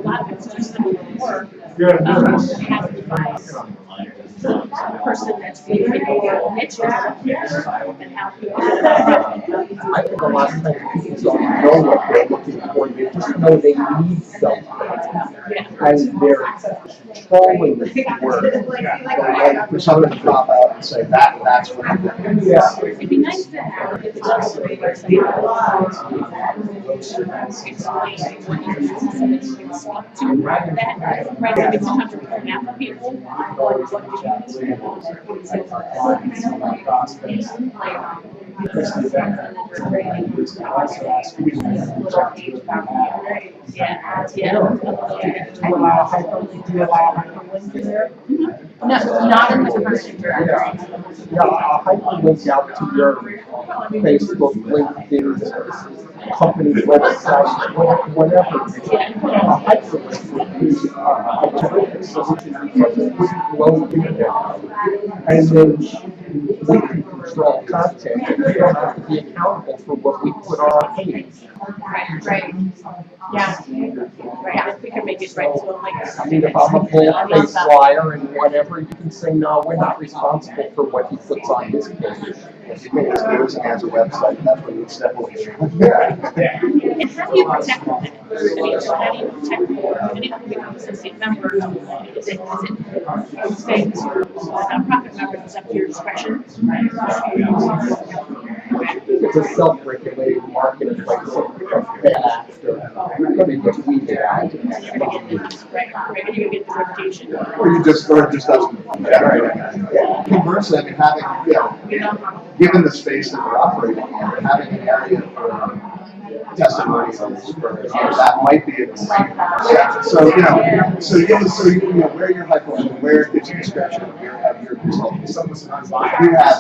lot of it's just work. Has to find the person that's being more niche and how people. I think a lot of times people don't know what they're looking for, they just know they need something. And they're trolling the word. And for someone to drop out and say that's what I'm doing. Yeah. It'd be nice to have if it does explain what you can speak to that, right? If it's 100% half of people, you allow hyperlinks in there? No, not in the current draft. Yeah, a hyperlink out to your Facebook, LinkedIn, company website, whatever. A hyperlink would be a terrific solution because it wouldn't blow people. And then we can control content, and we don't have to be accountable for what we put on our page. Right. Yeah. Right. We can make it right. So like. I mean, if I'm a bold-faced liar and whatever, you can say, no, we're not responsible for what he puts on his page. If you think it's using as a website, that's what you step away from. And how do you protect that? I mean, so how do you protect anyone who becomes a associate member? Is it saying to nonprofit members, it's up to your discretion? It's a self-regulated marketplace of bad actors. You're going to get weeded out. Right, and you get the reputation. Or it just doesn't generate anything. Yeah. Conversely, I mean, having, given the space that we're operating in, having an area for testimonials, that might be a so where your hyperlink, where it gives you description of your consultant. You have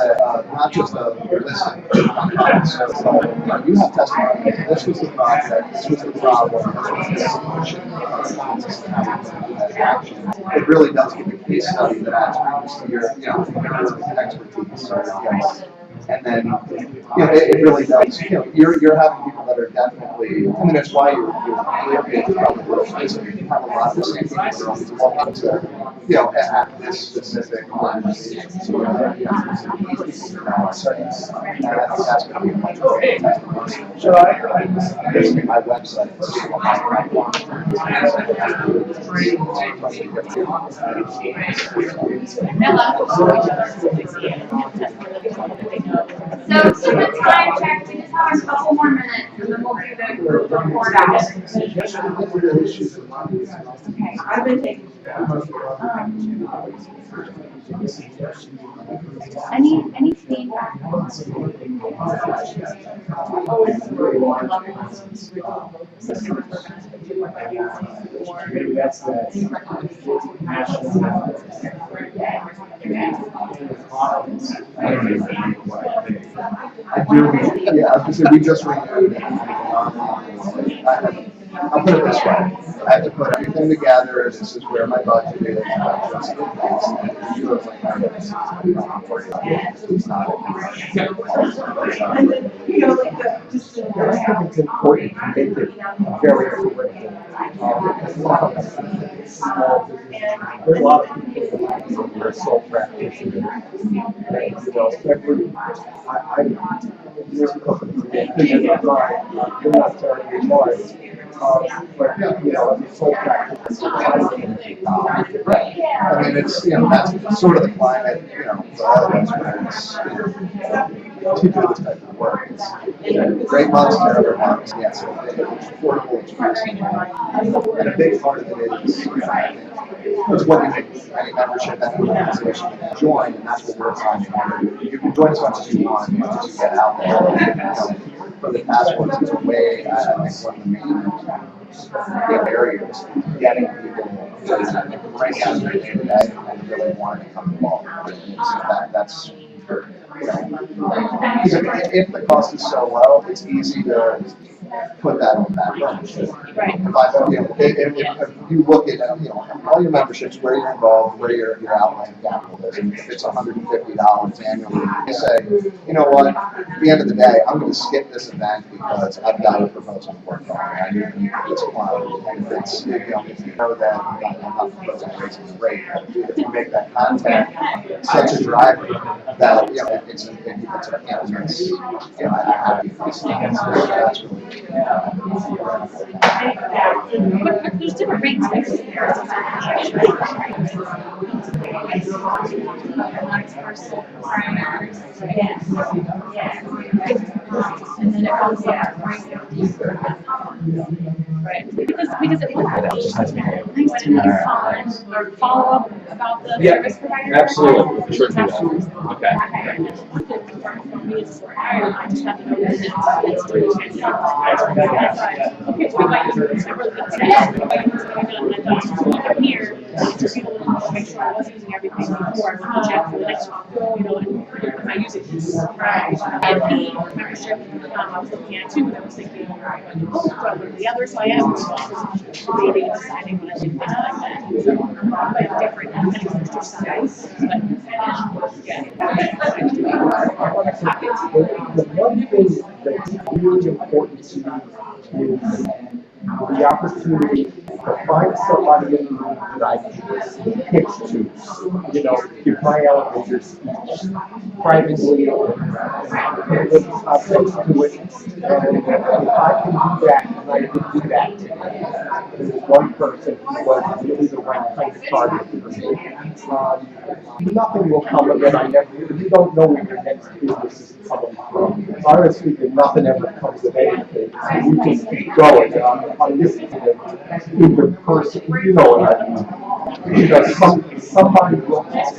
not just a listing, so you have testimony. This was the project, this was the problem, this was the solution. It really does give you a case study that adds credence to your expertise. So, and then, it really does. You're having people that are definitely. I mean, that's why your career page is probably really nice. You have a lot of the same people that are always welcome to, at this specific organization. So, that's going to be a much more testimony. So, basically, my website. So, the time check, we just have a couple more minutes, and then we'll do the report out. Okay, I've been taking. Any feedback? Maybe that's the national. I do, yeah, I was gonna say, we just renewed it. I'll put it this way, I have to put everything together, this is where my budget is, I just did this, and you look like I'm not worried about it, it's not. I think it's important to make it very affordable. There's a lot of people who are sole practitioners. And, this company, they're not terribly large. But, as a sole practitioner, I mean, it's, that's sort of the climate, for all of us, where it's, to do this type of work. It's great months, terrible months, yes, it's affordable, it's flexible. And a big part of it is, it's what you make any membership at an organization join, and that's what we're trying to do. You can join as much as you want, as much as you get out there. For the past ones, it's a way, I think, one of the main barriers, getting people to right down their day-to-day and really wanting to come involved. So that's, because if the cost is so low, it's easy to put that on the back burner. Right. If you look at all your memberships, where you're involved, where your outline capital is, and if it's $150 annually, you say, you know what, at the end of the day, I'm going to skip this event because I've got a proposal to work on. I need to meet this client, and if it's if you know that I'm not proposing raising the rate, if you make that content such a driver that it's a I have to that's really. But there's different rates there. And then it goes up. Right, because it would be or follow up about the Yeah, service provider. absolutely. Sure do that. Okay. For me, it's for hiring, I just have to know that it's pretty transparent. Okay, so we might use it, I really didn't say that, we might use it, and I thought, so I'm here, to be able to make sure I was using everything before I check for the next one, you know, and if I use it, IP membership, I was looking at too, and I was thinking, from the other, so I am debating and deciding what I think like that. So, like different, kind of extra size, but, yeah. The one thing that's really important to me is the opportunity to find somebody in the room that I can pitch to, you know, give my elevator speech privately, put a little context to it, and if I can do that, and I can do that today, there's one person who was really the right kind of target for me. Nothing will come of it. You don't know where your next business is coming from. Honestly, nothing ever comes of anything. So you just keep going. I'm listening to the person, you know what I mean. You know, somebody will connect.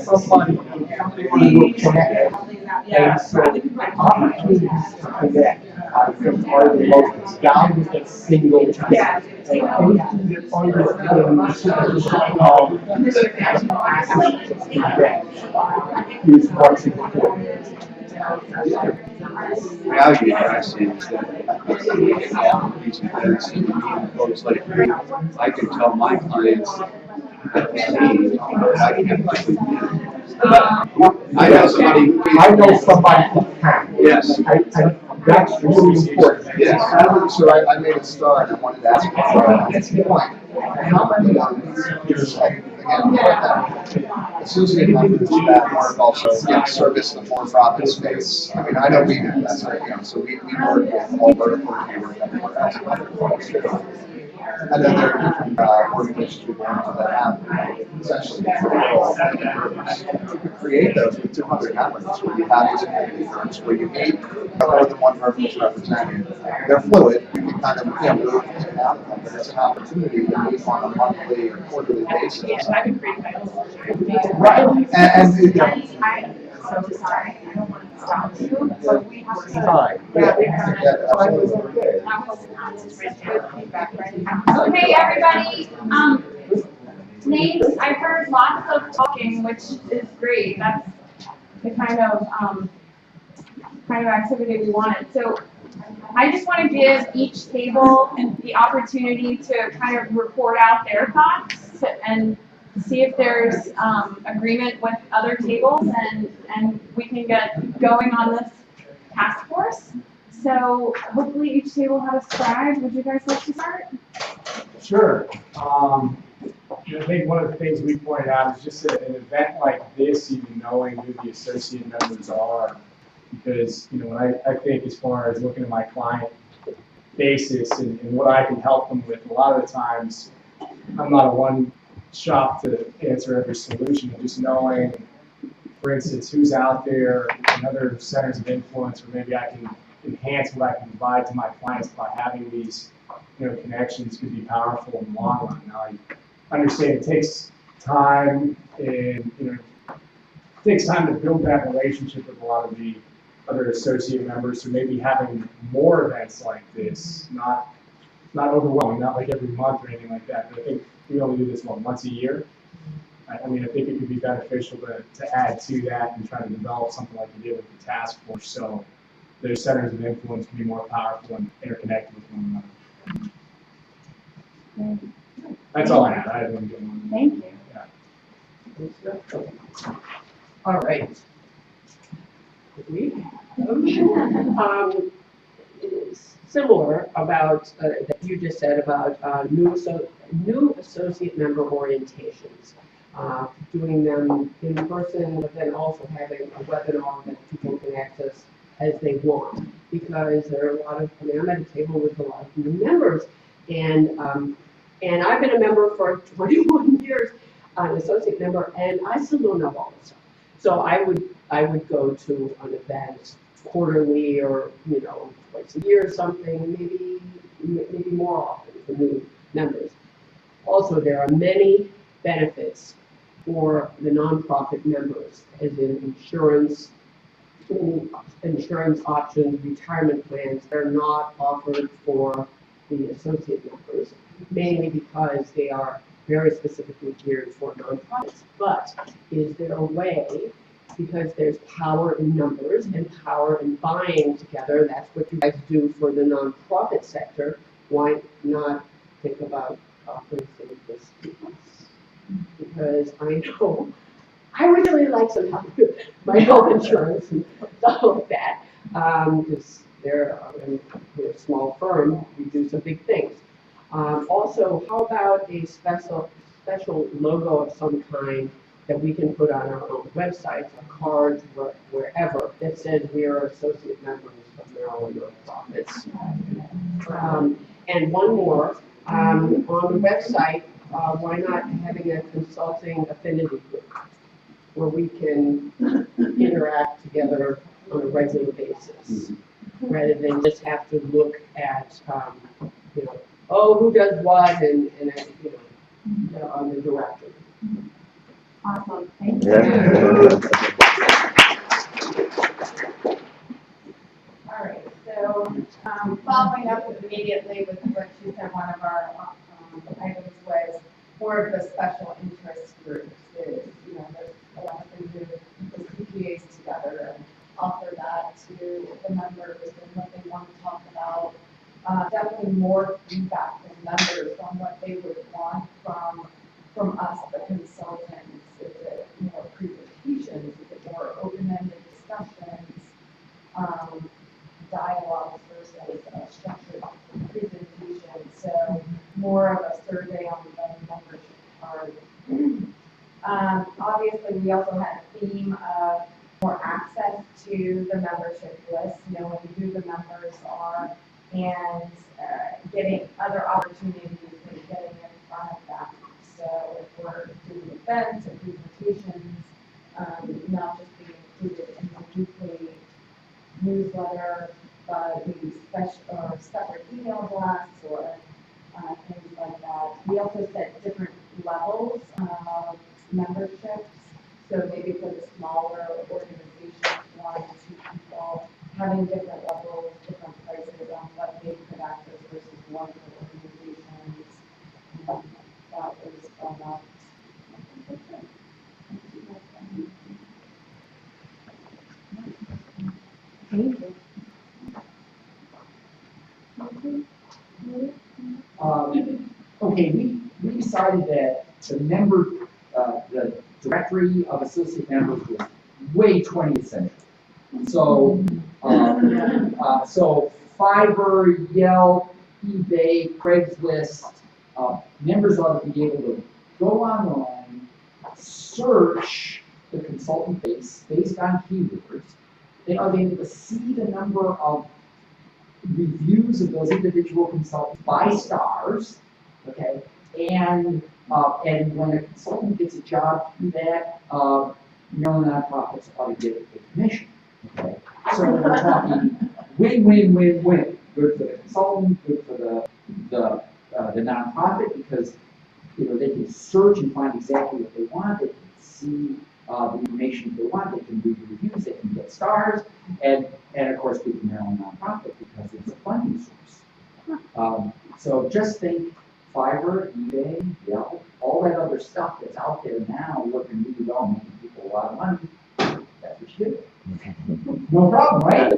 And so opportunities to connect, I think, are the most valuable single thing. And anything that underpins is what's important. The reality I see is that these events and folks like you, I can tell my clients that they need that I can't possibly do. I know somebody who can. Yes. That's really important. Yes. So I made a start. I wanted to ask you how many associate members that work also service the for-profit space. I mean, I know we do. That's right. You know, so we work with all verticals. We work everywhere else. And then there are different organizations we belong to that have essentially you could create those with 200 members where you have these community groups where you need more than one vertical is represented. They're fluid. You can kind of move in and out of them, but it's an opportunity to meet on a monthly or quarterly basis. Right. And you know, I'm so sorry, I don't want to stop you, but we have to. Time. Okay, everybody, names, I've heard lots of talking, which is great. That's the kind of activity we wanted. So I just want to give each table the opportunity to kind of report out their thoughts and see if there's agreement with other tables, and we can get going on this task force. So hopefully each table has a scribe. Would you guys like to start? Sure. I think one of the things we pointed out is just an event like this, even knowing who the associate members are, because I think as far as looking at my client basis and what I can help them with, a lot of the times I'm not a one shop to answer every solution. Just knowing, for instance, who's out there and other centers of influence, or maybe I can enhance what I can provide to my clients by having these connections could be powerful in the long run. Now, I understand it takes time, and it takes time to build that relationship with a lot of the other associate members. So maybe having more events like this, not overwhelming, not like every month or anything like that. But I think we only do this once a year. I mean, I think it could be beneficial to add to that and try to develop something like you did with the task force, so those centers of influence can be more powerful and interconnected with one another. That's all I have. I didn't get one. Thank you. Yeah. All right. Similar about that you just said about new associate member orientations, doing them in person, but then also having a webinar that people can access as they want, because there are a lot of, I'm at a table with a lot of new members, and I've been a member for 21 years, an associate member, and I still don't know all this stuff. So I would go to an event quarterly or, twice a year or something, maybe more often for new members. Also, there are many benefits for the nonprofit members, as in insurance options, retirement plans. They're not offered for the associate members, mainly because they are very specifically geared for nonprofits. But is there a way, because there's power in numbers and power in buying together, that's what you guys do for the nonprofit sector, why not think about offering some of this to us? Because I know I really like some help with my health insurance and stuff like that. Because we're a small firm, we do some big things. Also, how about a special logo of some kind that we can put on our own websites, or cards, wherever, that says we are associate members of Maryland Nonprofits. And one more, on the website, why not having a consulting affinity group where we can interact together on a regular basis, rather than just have to look at, who does what and on the directory. Awesome, thank you. All right, so following up immediately with what you said, one of our items was more of the special interest groups. There's a lot of things with the CPAs together and offer that to the members and what they want to talk about. Definitely more feedback from members on what they would want from us, the consultants. Is it presentations? Is it more open-ended discussions? Dialogues versus structured presentation. So more of a survey on the membership card. Obviously, we also had a theme of more access to the membership list, knowing who the members are, and getting other opportunities of getting in front of them. So if we're doing events and presentations, not just being included in the weekly newsletter, but maybe separate email blasts or things like that. We also set different levels of memberships. So maybe for the smaller organizations, 1 or 2 people, having different levels, different prices on what they could access versus larger organizations. That was fun up. Okay, we decided that the directory of associate members was way 20th century. So, so Fiverr, Yelp, eBay, Craigslist, members ought to be able to go online, search the consultant base based on keywords. They are able to see the number of reviews of those individual consultants by stars, okay? And when a consultant gets a job through that, Maryland nonprofits ought to get a commission, okay? So we're talking win, win, win, win. Good for the consultant, good for the nonprofit, because they can search and find exactly what they want. They can see the information they want. They can read the reviews. They can get stars, and of course with the Maryland nonprofit because it's a funding source. So just think Fiverr, eBay, Yelp, all that other stuff that's out there now working really well, making people a lot of money. That's what you do. No problem, right?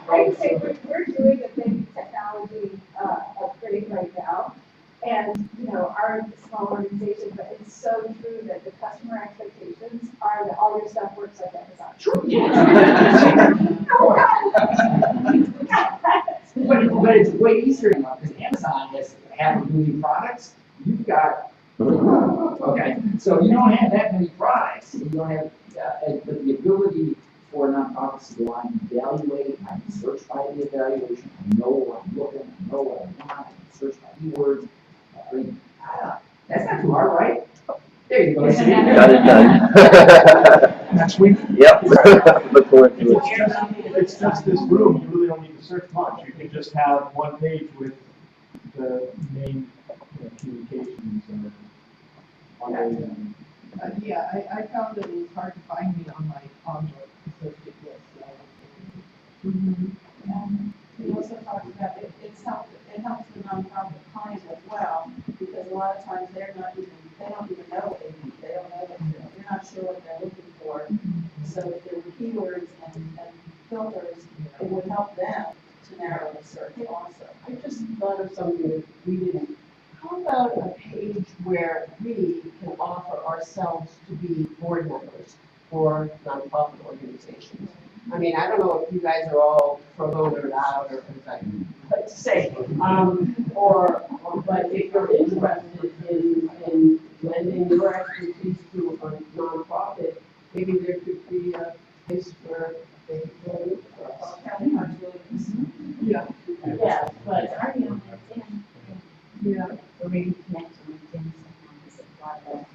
I would say we're doing a big technology upgrade right now. And, our small organization, but it's so true that the customer expectations are that all your stuff works like Amazon. Sure. But it's way easier now because Amazon has half a million products. You've got, okay, so you don't have that many products. You don't have, but the ability for nonprofits to go on and evaluate, I can search by the evaluation, I know what I'm looking, I know what I want, I can search by keywords. I mean, that's not too hard, right? There you go. Got it done. Next week? Yep. Look forward to it. It's just this room, you really don't need to search much, you can just have one page with the main communications and on the, Yeah, I found that it was hard to find me on the associate list. We also talked about it helps the nonprofit client as well, because a lot of times they don't even know AV, they don't know that they're not sure what they're looking for. So if there were keywords and filters, it would help them to narrow the search also. I just thought of something that we didn't. How about a page where we can offer ourselves to be board members for nonprofit organizations? I mean, I don't know if you guys are all pro bono or not, or as I like to say, but if you're interested in lending your expertise to a nonprofit, maybe there could be a place where they could go for us. Yeah. Yeah, but Are you on LinkedIn? Yeah. Or maybe connect to LinkedIn somehow.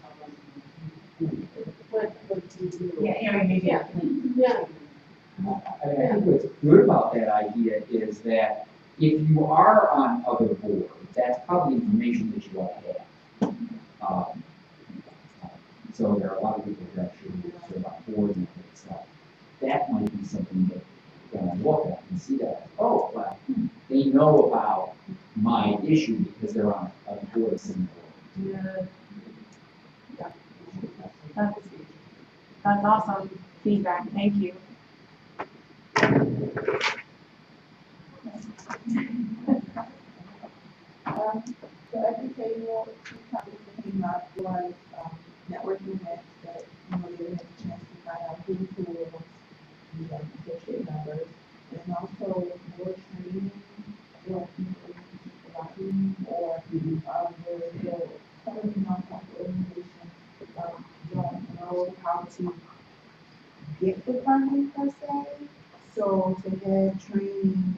Yeah, maybe. Yeah. I think what's good about that idea is that if you are on other boards, that's probably information that you all have. So there are a lot of people who actually serve on boards and stuff. That might be something that when I look at and see that, oh, well, they know about my issue because they're on a board similar. Yeah. That's awesome feedback, thank you. So every table, two times came up was networking events that, they had a chance to find out who was the associate members, and also more training, people providing, or the some of the nonprofit organizations don't know how to get the funding per se, so to have training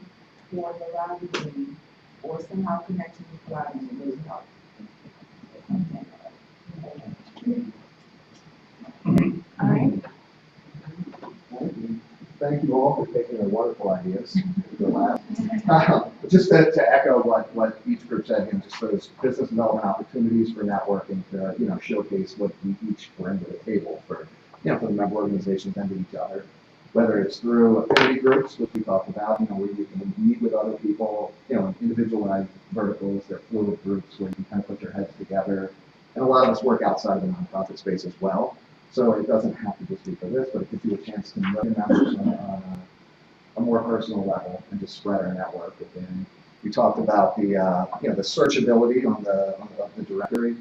for the lobbying or somehow connection with lobbying really helps. All right. Thank you all for taking their wonderful ideas. Just to echo what each group said, just those business development opportunities for networking to, showcase what we each bring to the table for the member organizations and to each other. Whether it's through affinity groups, which we talked about, where you can meet with other people, individualized verticals, they're fluid groups where you can kind of put your heads together. And a lot of us work outside of the nonprofit space as well. So it doesn't have to just be for this, but it gives you a chance to know your members on a more personal level and just spread our network within. We talked about the the searchability on the directory.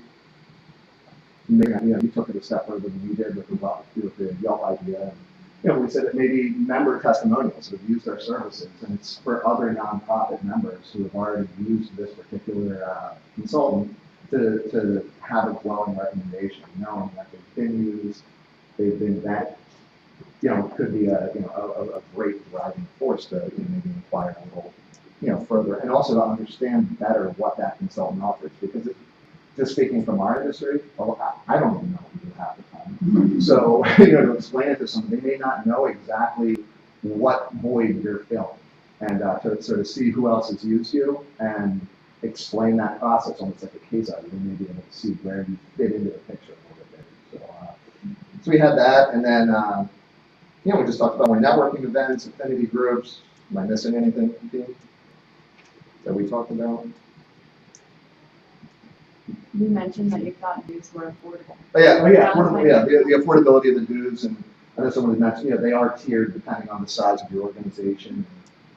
You took it a step further than we did with the Yelp idea. We said that maybe member testimonials have used our services, and it's for other nonprofit members who have already used this particular consultant to have a glowing recommendation, knowing that they've been used, they've been vetted. Could be a great driving force to maybe inquire a little further, and also to understand better what that consultant offers, because just speaking from our industry, I don't even know what we do half the time. So, to explain it to someone, they may not know exactly what void you're filling. And to sort of see who else has used you and explain that process almost like a case study, they may be able to see where you fit into the picture a little bit better. So we had that, and then, we just talked about more networking events, affinity groups. Am I missing anything, Dean, that we talked about? You mentioned that you thought dues were affordable. The affordability of the dues, and I know someone had mentioned, they are tiered depending on the size of your organization.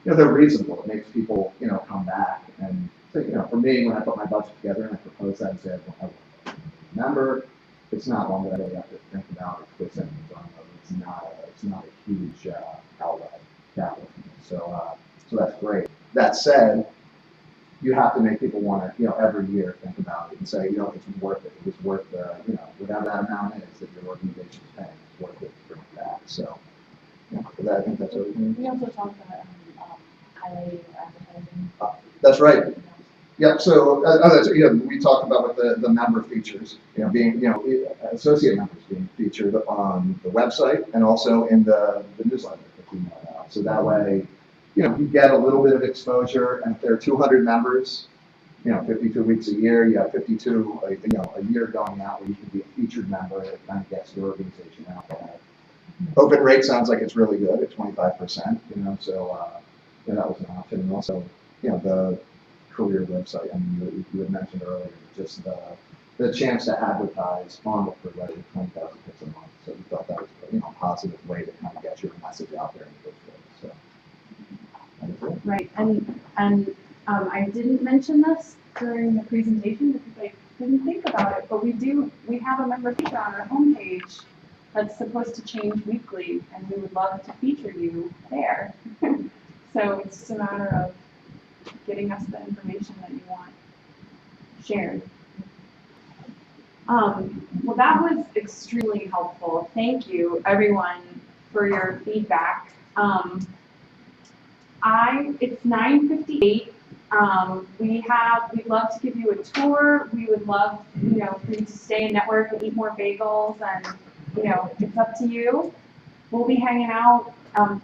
They're reasonable. It makes people, come back. And so, for me, when I put my budget together and I proposed that and said, I want a member, it's not one that I really have to think about or twist anything on. It's not a huge outlay capital. So that's great. That said, you have to make people want to, every year think about it and say, it's worth it. It's worth the, whatever that amount is that your organization is paying, it's worth it to bring it back. So, I think that's everything. We also talked about highlighting advertising. That's right. Yep, so, we talked about with the member features, being, associate members being featured on the website and also in the newsletter that we mail out. So that way, you get a little bit of exposure, and if there are 200 members, 52 weeks a year, you have 52, a year going out where you can be a featured member, it kind of gets your organization out there. Open rate sounds like it's really good at 25%, so, that was an option. And also, the career website, I mean, you had mentioned earlier, just the chance to advertise on the career website, 20,000 hits a month. So we thought that was a positive way to kind of get your message out there in the first place. So, Right, and I didn't mention this during the presentation because I didn't think about it, but we have a member feature on our homepage that's supposed to change weekly, and we would love to feature you there. So it's just a matter of getting us the information that you want shared. Well, that was extremely helpful. Thank you, everyone, for your feedback. It's 9:58. We'd love to give you a tour. We would love, for you to stay and network and eat more bagels, and, it's up to you. We'll be hanging out.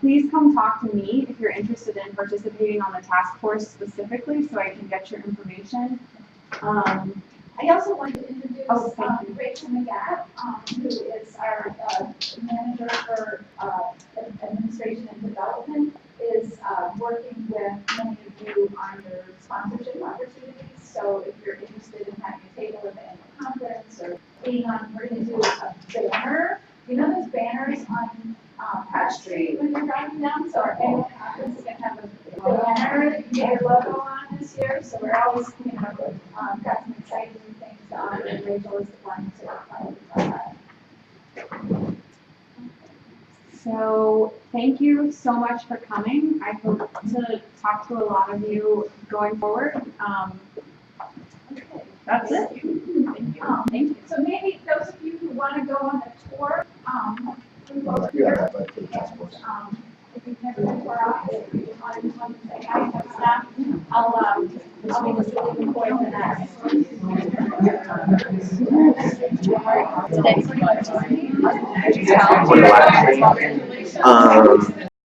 Please come talk to me if you're interested in participating on the task force specifically, so I can get your information. I also wanted to introduce thank you. Rachel McGatt, who is our manager for administration and development, is working with many of you on your sponsorship opportunities. So if you're interested in having a table at the annual conference or being on, we're going to do a banner. Those banners on Patch Street when you're driving down? So our annual conference is going to have a banner that you get your logo on this year. So we're always, got some exciting things to honor, and Rachel is the one to that. So thank you so much for coming. I hope to talk to a lot of you going forward. That's it. Thank you. So maybe those of you who want to go on the tour, if you've never been to our office, if you want to say hi to staff, I'll be just looking forward to that. Um,